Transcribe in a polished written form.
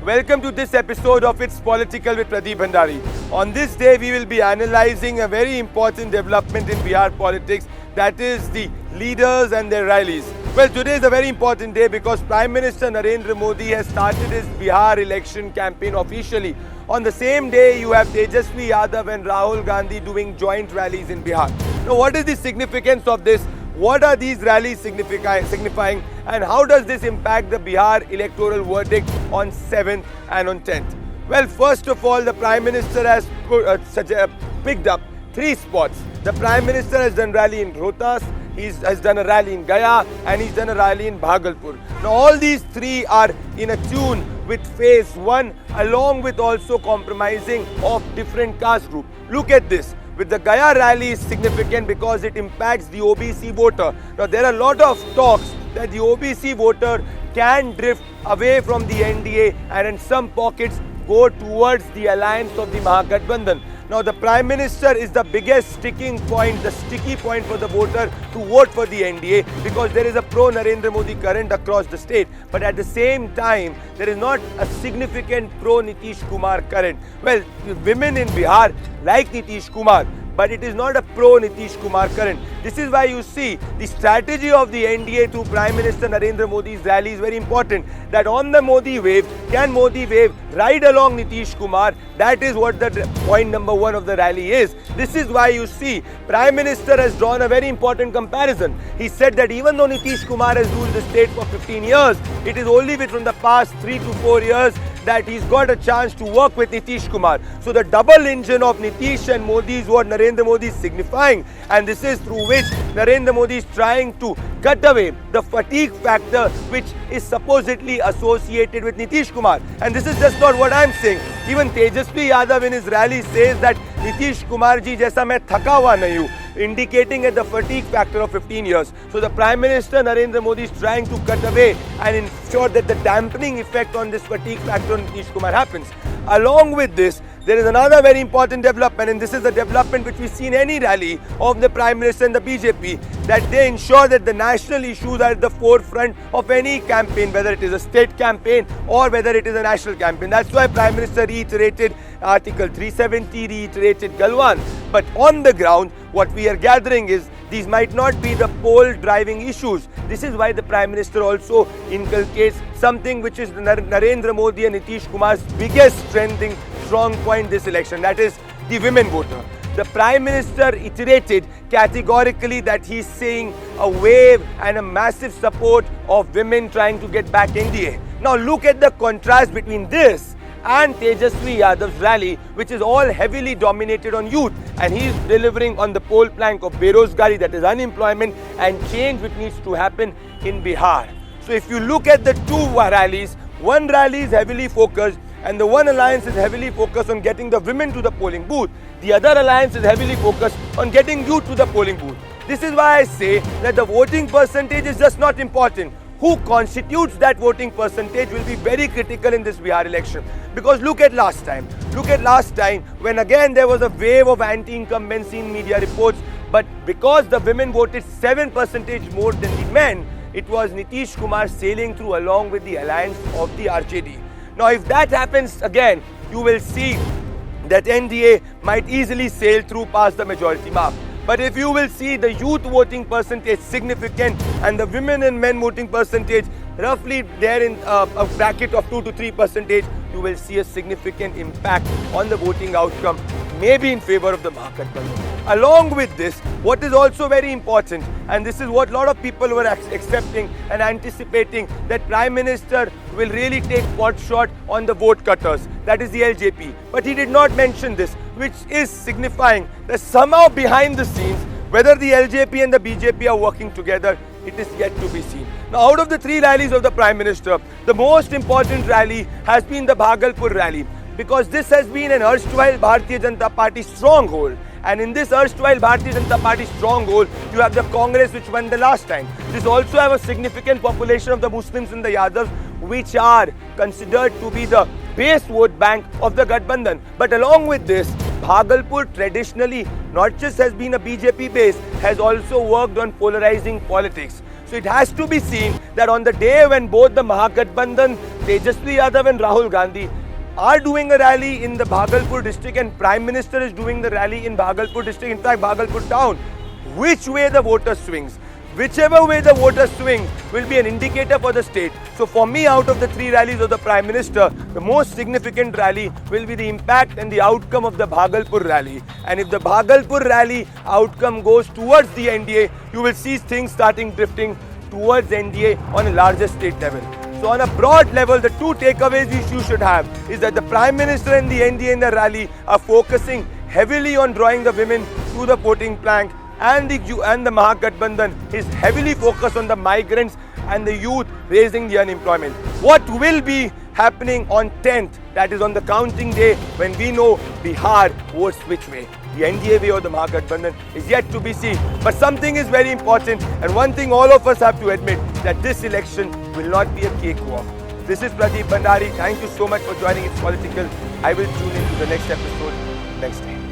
Welcome to this episode of It's Political with Pradeep Bhandari. On this day, we will be analyzing a very important development in Bihar politics, that is the leaders and their rallies. Well, today is a very important day because Prime Minister Narendra Modi has started his Bihar election campaign officially. On the same day, you have Tejasvi Yadav and Rahul Gandhi doing joint rallies in Bihar. Now, what is the significance of this? What are these rallies signifying, and how does this impact the Bihar electoral verdict on 7th and on 10th? Well, first of all, the Prime Minister has picked up 3 spots. The Prime Minister has done rally in Rohtas, he has done a rally in Gaya, and he's done a rally in Bhagalpur. Now, all these 3 are in a tune with phase 1, along with also compromising of different caste group. Look at this. With the Gaya rally is significant because it impacts the OBC voter. Now, there are a lot of talks that the OBC voter can drift away from the NDA and in some pockets go towards the alliance of the Mahagathbandhan. Now, the Prime Minister is the biggest sticking point, the sticky point for the voter to vote for the NDA because there is a pro-Narendra Modi current across the state. But at the same time, there is not a significant pro-Nitish Kumar current. Well, women in Bihar like Nitish Kumar, but it is not a pro-Nitish Kumar current. This is why you see the strategy of the NDA through Prime Minister Narendra Modi's rally is very important. That on the Modi wave, can Modi wave ride along Nitish Kumar? That is what the point number 1 of the rally is. This is why you see Prime Minister has drawn a very important comparison. He said that even though Nitish Kumar has ruled the state for 15 years, it is only within the past 3 to 4 years that he's got a chance to work with Nitish Kumar. So the double engine of Nitish and Modi is what Narendra Modi is signifying, and this is through which Narendra Modi is trying to cut away the fatigue factor which is supposedly associated with Nitish Kumar. And this is just not what I'm saying. Even Tejasvi Yadav in his rally says that Nitish Kumar ji jaisa main thaka hua nahi hu, indicating at the fatigue factor of 15 years. So the Prime Minister Narendra Modi is trying to cut away and ensure that the dampening effect on this fatigue factor on Nitish Kumar happens. Along with this, there is another very important development, and this is the development which we see in any rally of the Prime Minister and the BJP, that they ensure that the national issues are at the forefront of any campaign, whether it is a state campaign or whether it is a national campaign. That's why Prime Minister reiterated Article 370, reiterated Galwan. But on the ground, what we are gathering is these might not be the poll driving issues. This is why the Prime Minister also inculcates something which is Narendra Modi and Nitish Kumar's biggest strong point this election, that is the women voter. The Prime Minister iterated categorically that he's seeing a wave and a massive support of women trying to get back NDA. Now look at the contrast between this and Tejasvi Yadav's rally, which is all heavily dominated on youth, and he is delivering on the poll plank of Berozgari, that is unemployment, and change which needs to happen in Bihar. So if you look at the 2 rallies, one rally is heavily focused and the one alliance is heavily focused on getting the women to the polling booth. The other alliance is heavily focused on getting youth to the polling booth. This is why I say that the voting percentage is just not important. Who constitutes that voting percentage will be very critical in this Bihar election. Because look at last time. Look at last time when again there was a wave of anti-incumbency in media reports. But because the women voted 7% more than the men, it was Nitish Kumar sailing through along with the alliance of the RJD. Now if that happens again, you will see that NDA might easily sail through past the majority mark. But if you will see the youth voting percentage significant and the women and men voting percentage roughly there in a bracket of 2 to 3%, you will see a significant impact on the voting outcome, maybe in favor of the Mahagathbandhan. Along with this, what is also very important, and this is what a lot of people were accepting and anticipating, that Prime Minister will really take pot shot on the vote cutters, that is the LJP. But he did not mention this, which is signifying that somehow behind the scenes, whether the LJP and the BJP are working together, it is yet to be seen. Now, out of the 3 rallies of the Prime Minister, the most important rally has been the Bhagalpur rally, because this has been an erstwhile Bharatiya Janata Party stronghold. And in this erstwhile Bharatiya Janata Party stronghold, you have the Congress which won the last time. This also have a significant population of the Muslims and the Yadavs, which are considered to be the base vote bank of the Gathbandhan. But along with this, Bhagalpur traditionally not just has been a BJP base, has also worked on polarizing politics. So So it has to be seen that on the day when both the Mahagathbandhan, Tejaswi Yadav and Rahul Gandhi are doing a rally in the Bhagalpur district and Prime Minister is doing the rally in Bhagalpur district, in fact Bhagalpur town, which way the voter swings, whichever way the voters swing will be an indicator for the state. So for me, out of the 3 rallies of the Prime Minister, the most significant rally will be the impact and the outcome of the Bhagalpur rally. And if the Bhagalpur rally outcome goes towards the NDA, you will see things starting drifting towards NDA on a larger state level. So on a broad level, the 2 takeaways you should have is that the Prime Minister and the NDA in the rally are focusing heavily on drawing the women to the voting plank, and the Mahagathbandhan is heavily focused on the migrants and the youth, raising the unemployment. What will be happening on 10th, that is on the counting day, when we know Bihar votes which way, the NDA way or the Mahagathbandhan, is yet to be seen. But something is very important, and one thing all of us have to admit, that this election will not be a cakewalk. This is Pradeep Bhandari. Thank you so much for joining It's Political. I will tune into the next episode next time.